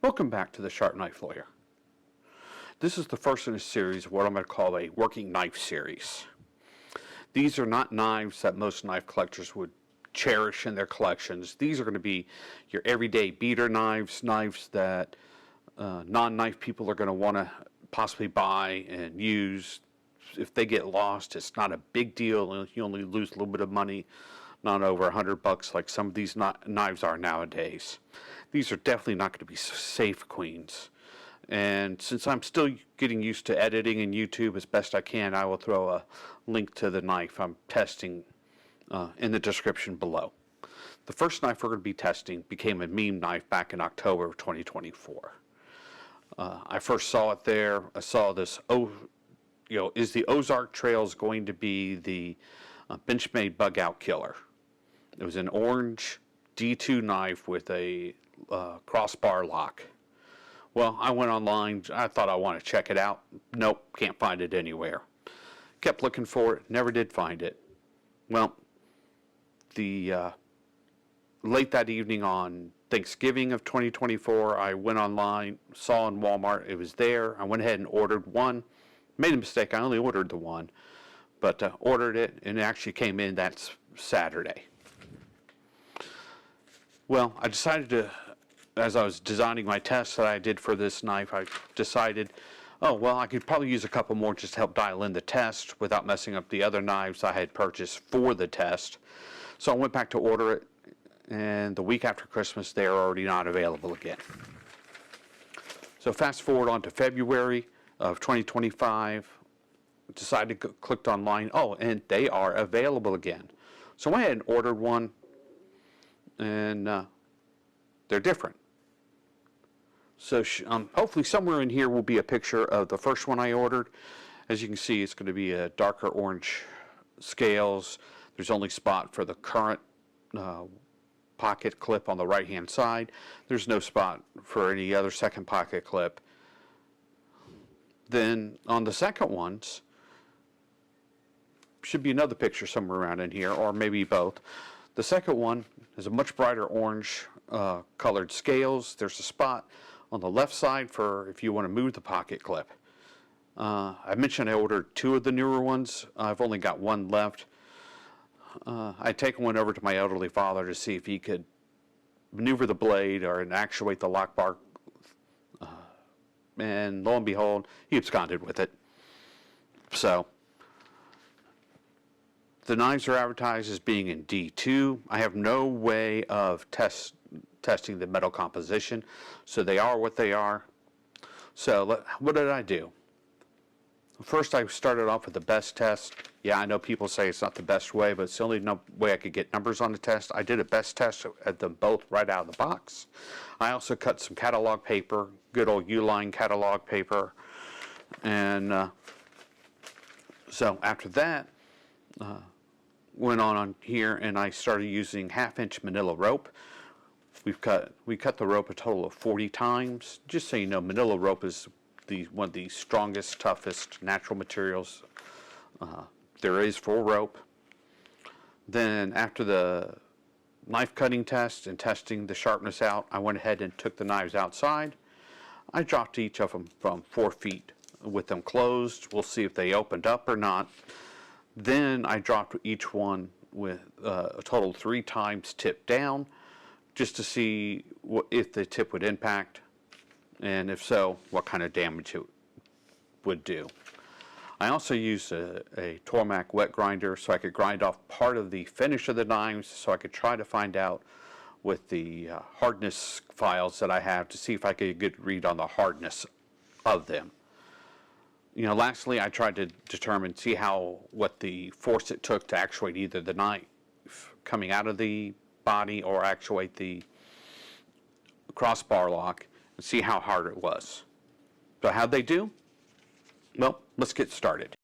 Welcome back to the Sharp Knife Lawyer. This is the first in a series of what I'm going to call a working knife series. These are not knives that most knife collectors would cherish in their collections. These are going to be your everyday beater knives, knives that non-knife people are going to want to possibly buy and use. If they get lost, it's not a big deal. You only lose a little bit of money, not over $100 like some of these knives are nowadays. These are definitely not going to be safe queens. And since I'm still getting used to editing in YouTube as best I can, I will throw a link to the knife I'm testing in the description below. The first knife we're going to be testing became a meme knife back in October of 2024. I first saw it there. I saw this, is the Ozark Trails going to be the Benchmade bug out killer? It was an orange D2 knife with a crossbar lock. Well, I went online. I thought I want to check it out. Nope, can't find it anywhere. Kept looking for it, never did find it. Well, the late that evening on Thanksgiving of 2024, I went online, saw in Walmart it was there. I went ahead and ordered one. Made a mistake. I only ordered the one, but ordered it, and it actually came in that Saturday. Well, I decided to, as I was designing my test that I did for this knife, I decided, oh, well, I could probably use a couple more just to help dial in the test without messing up the other knives I had purchased for the test. So I went back to order it, and the week after Christmas, they are already not available again. So fast forward on to February of 2025, decided to clicked online, oh, and they are available again. So I went ahead and ordered one, and they're different. So hopefully somewhere in here will be a picture of the first one I ordered. As you can see, it's going to be a darker orange scales. There's only spot for the current pocket clip on the right hand side. There's no spot for any other second pocket clip. Then on the second ones, should be another picture somewhere around in here, or maybe both. The second one is a much brighter orange colored scales. There's a spot on the left side for if you want to move the pocket clip. I mentioned I ordered two of the newer ones. I've only got one left. I'd taken one over to my elderly father to see if he could maneuver the blade or actuate the lock bar. And lo and behold, he absconded with it. So the knives are advertised as being in D2. I have no way of testing the metal composition, so they are what they are. So what did I do? First, I started off with the best test. Yeah, I know people say it's not the best way, but it's the only way I could get numbers on the test. I did a best test at them both right out of the box. I also cut some catalog paper, good old Uline catalog paper. And so after that, went on here and I started using 1/2-inch manila rope. We cut the rope a total of 40 times. Just so you know, manila rope is one of the strongest, toughest natural materials there is for rope. Then after the knife cutting test and testing the sharpness out, I went ahead and took the knives outside. I dropped each of them from 4 feet with them closed. We'll see if they opened up or not. Then I dropped each one with a total 3 times tip down, just to see if the tip would impact, and if so, what kind of damage it would do. I also used a Tormac wet grinder so I could grind off part of the finish of the knives, so I could try to find out with the hardness files that I have to see if I could get a good read on the hardness of them. You know, lastly, I tried to determine, see what the force it took to actuate either the knife coming out of the body or actuate the crossbar lock and see how hard it was. So how'd they do? Well, let's get started.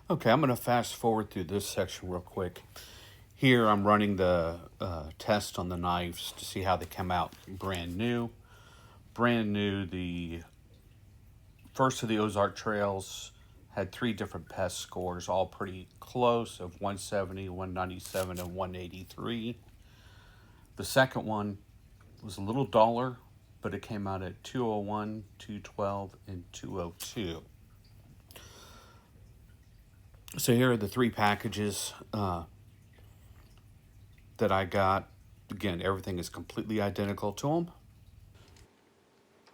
Okay, I'm going to fast forward through this section real quick. Here I'm running the test on the knives to see how they come out brand new. Brand new, the first of the Ozark Trails had 3 different pest scores, all pretty close, of 170, 197, and 183. The second one was a little duller, but it came out at 201, 212, and 202. So here are the three packages that I got. Again, everything is completely identical to them.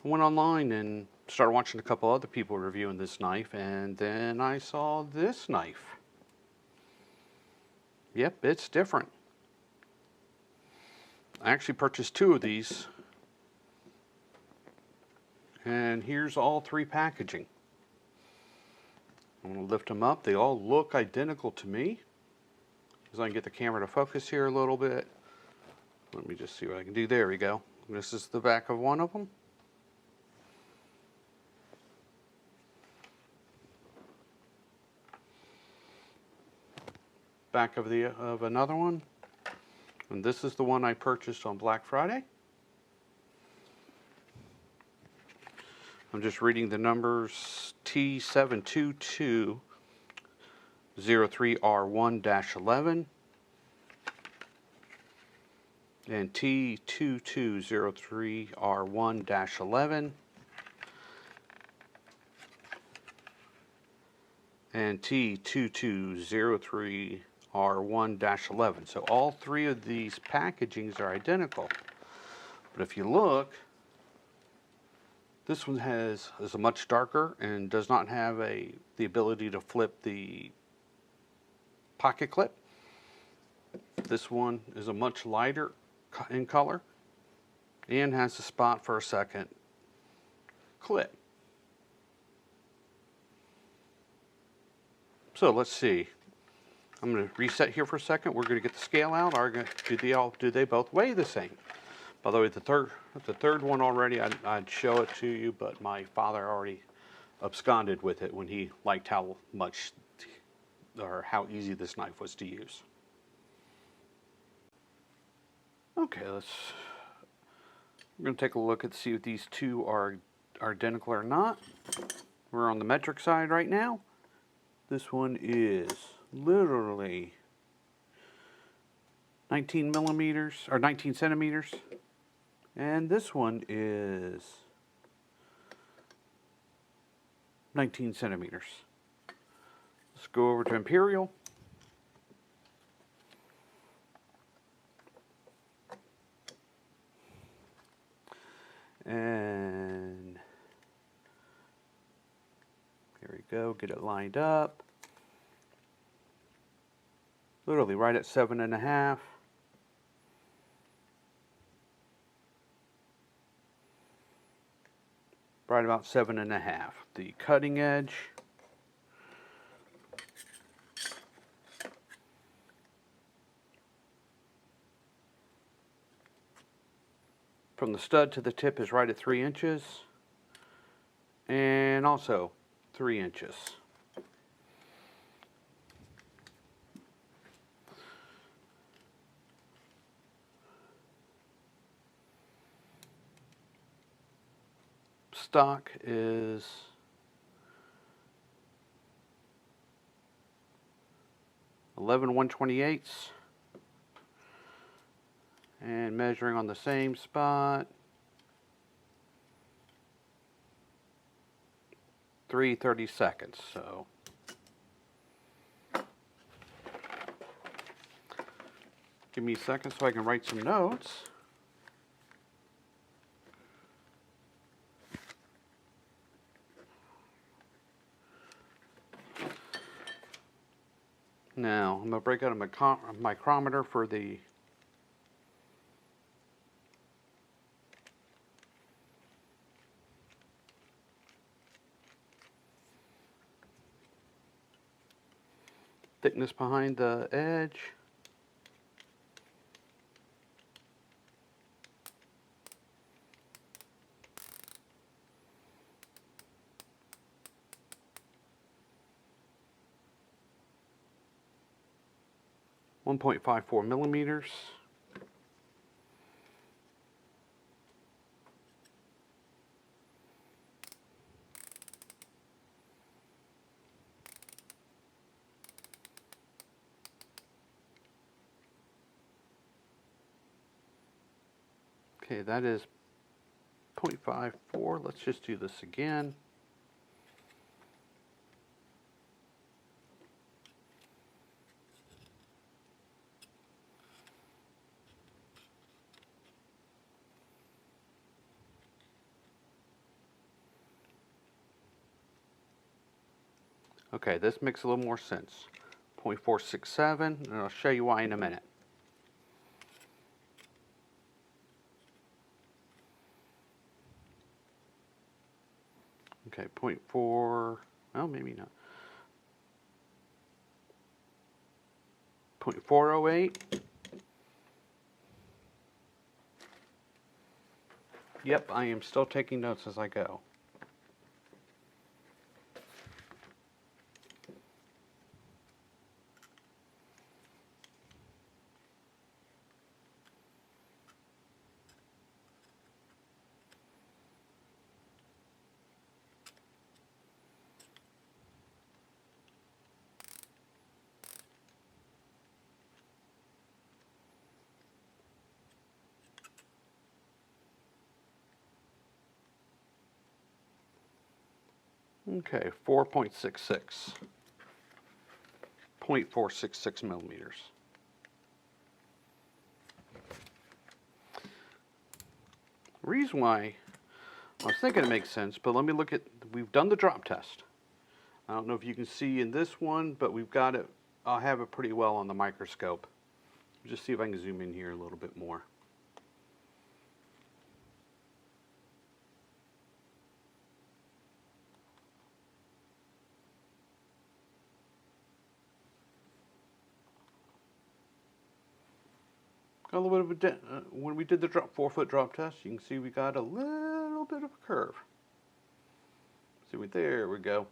I went online and started watching a couple other people reviewing this knife, and then I saw this knife. Yep, it's different. I actually purchased two of these, and here's all three packaging. I'm going to lift them up. They all look identical to me. As I can get the camera to focus here a little bit. Let me just see what I can do. There we go. This is the back of one of them. Back of another one. And this is the one I purchased on Black Friday. I'm just reading the numbers. T72203R1-11 and T2203R1-11 and T2203R1-11. So all three of these packagings are identical. But if you look, this one is a much darker and does not have the ability to flip the pocket clip. This one is a much lighter in color and has a spot for a second clip. So let's see. I'm going to reset here for a second. We're going to get the scale out. Do they both weigh the same? By the way, the third one already, I'd show it to you, but my father already absconded with it when he liked how much or how easy this knife was to use. Okay, we're going to take a look and see if these two are identical or not. We're on the metric side right now. This one is literally 19 millimeters or 19 centimeters. And this one is 19 centimeters. Let's go over to Imperial. And here we go, get it lined up. Literally right at 7.5. Right about 7.5. The cutting edge. From the stud to the tip is right at 3 inches. And also 3 inches. Stock is 11/128, and measuring on the same spot 3/32. So give me a second so I can write some notes. Now, I'm going to break out a micrometer for the thickness behind the edge. .54 millimeters. Okay, that is 0.54. Let's just do this again. Okay, this makes a little more sense. 0.467, and I'll show you why in a minute. Okay, 0.4, well, maybe not. 0.408. Yep, I am still taking notes as I go. Okay, 4.66. 0.466 millimeters. Reason why I was thinking it makes sense, but let me look at, we've done the drop test. I don't know if you can see in this one, but we've got it, I'll have it pretty well on the microscope. Just see if I can zoom in here a little bit more. Got a little bit of a when we did the 4-foot drop test, you can see we got a little bit of a curve. See, there we go.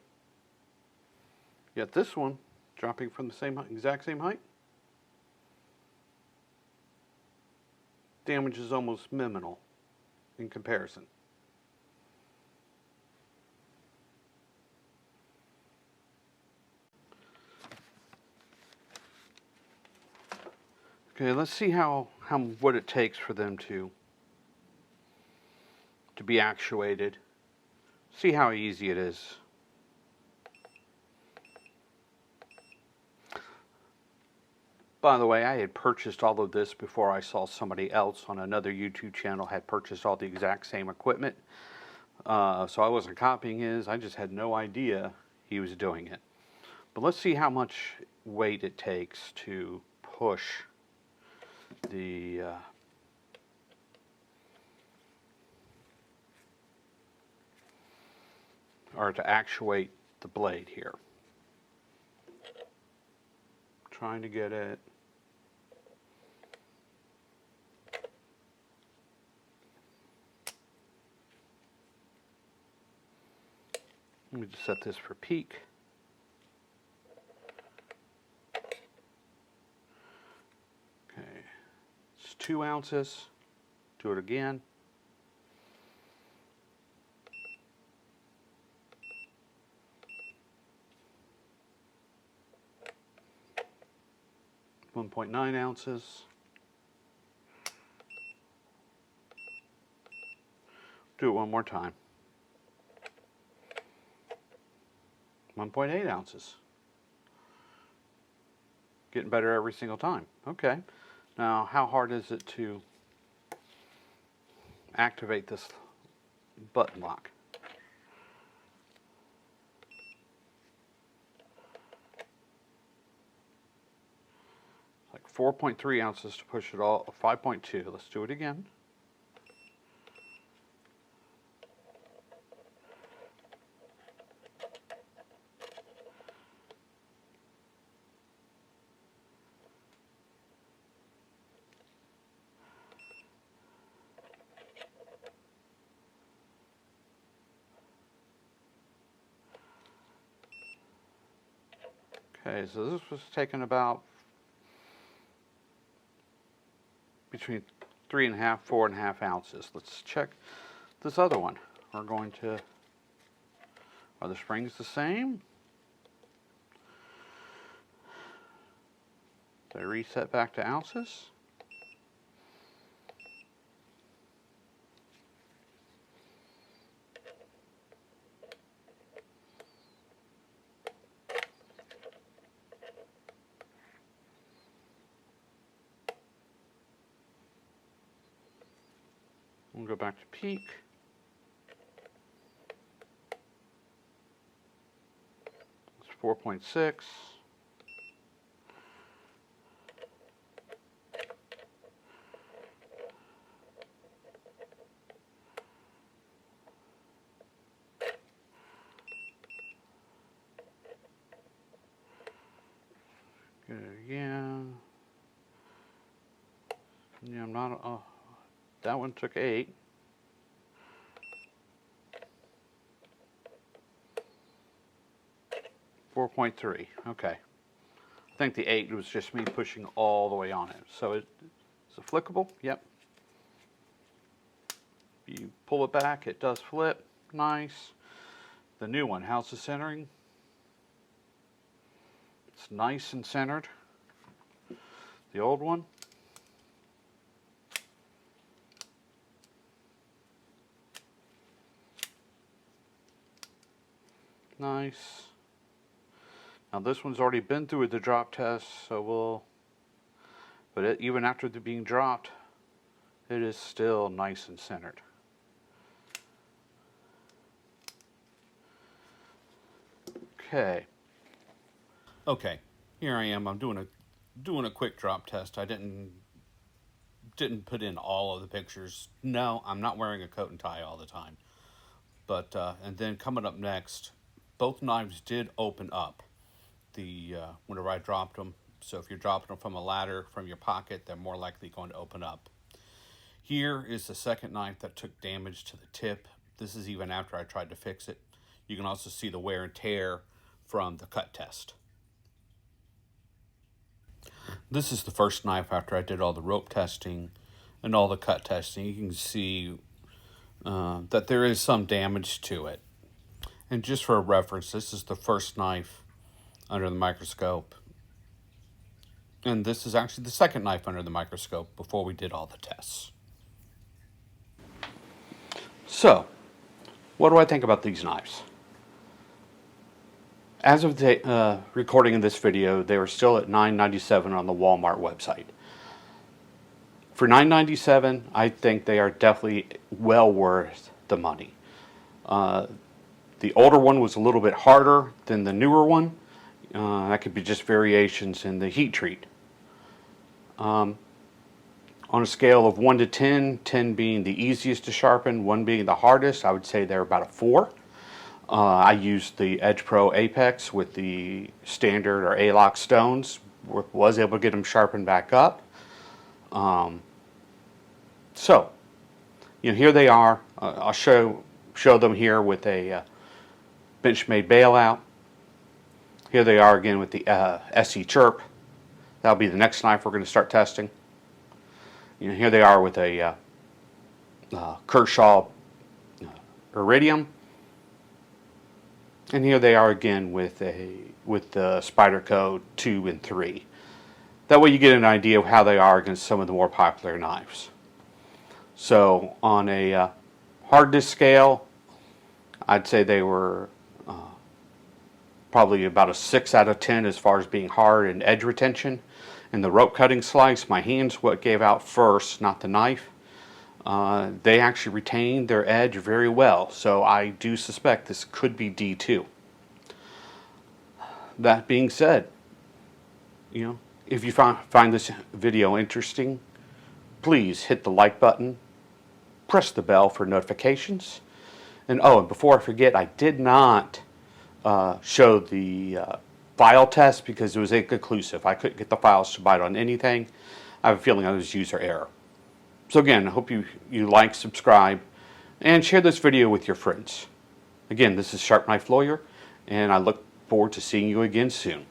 Yet this one dropping from the exact same height. Damage is almost minimal in comparison. Okay, let's see what it takes for them to be actuated. See how easy it is. By the way, I had purchased all of this before I saw somebody else on another YouTube channel had purchased all the exact same equipment. So I wasn't copying his, I just had no idea he was doing it. But let's see how much weight it takes to push the or to actuate the blade here. Trying to get it. Let me just set this for peak. Okay, it's 2 ounces. Do it again. .9 ounces. Do it one more time. 1.8 ounces. Getting better every single time. Okay. Now, how hard is it to activate this button lock? Like 4.3 ounces to push it all, 5.2. Let's do it again. Okay, so this was taken about between 3.5, 4.5 ounces. Let's check this other one. We're going to, are the springs the same? They reset back to ounces. We'll go back to peak. It's 4.6. Good again. Yeah, I'm not. That one took 8. .3. Okay. I think the 8 was just me pushing all the way on it. So is it flickable? Yep. You pull it back, it does flip. Nice. The new one, how's the centering? It's nice and centered. The old one, nice. Now this one's already been through the drop test, so even after it being dropped, it is still nice and centered. Okay. Okay, here I am. I'm doing a quick drop test. I didn't put in all of the pictures. No, I'm not wearing a coat and tie all the time. But and then coming up next, both knives did open up whenever I dropped them. So if you're dropping them from a ladder, from your pocket, they're more likely going to open up. Here is the second knife that took damage to the tip. This is even after I tried to fix it. You can also see the wear and tear from the cut test. This is the first knife after I did all the rope testing and all the cut testing. You can see that there is some damage to it. And just for a reference, this is the first knife under the microscope. And this is actually the second knife under the microscope before we did all the tests. So, what do I think about these knives? As of the recording of this video, they were still at $9.97 on the Walmart website. For $9.97, I think they are definitely well worth the money. The older one was a little bit harder than the newer one. That could be just variations in the heat treat. On a scale of 1 to 10, 10 being the easiest to sharpen, 1 being the hardest, I would say they're about a 4. I used the Edge Pro Apex with the standard or A-lock stones. Was able to get them sharpened back up. So, here they are. I'll show them here with a Benchmade bailout. Here they are again with the SE Chirp. That'll be the next knife we're going to start testing. Here they are with a Kershaw Iridium. And here they are again with the Spyderco 2 and 3. That way you get an idea of how they are against some of the more popular knives. So on a hardness scale, I'd say they were probably about a 6 out of 10 as far as being hard and edge retention. In the rope cutting slice, my hand's what gave out first, not the knife. They actually retained their edge very well, so I do suspect this could be D2. That being said, if you find this video interesting, please hit the like button, press the bell for notifications, and before I forget, I did not show the file test because it was inconclusive. I couldn't get the files to bite on anything. I have a feeling it was user error. So again, I hope you like, subscribe, and share this video with your friends. Again, this is Sharp Knife Lawyer, and I look forward to seeing you again soon.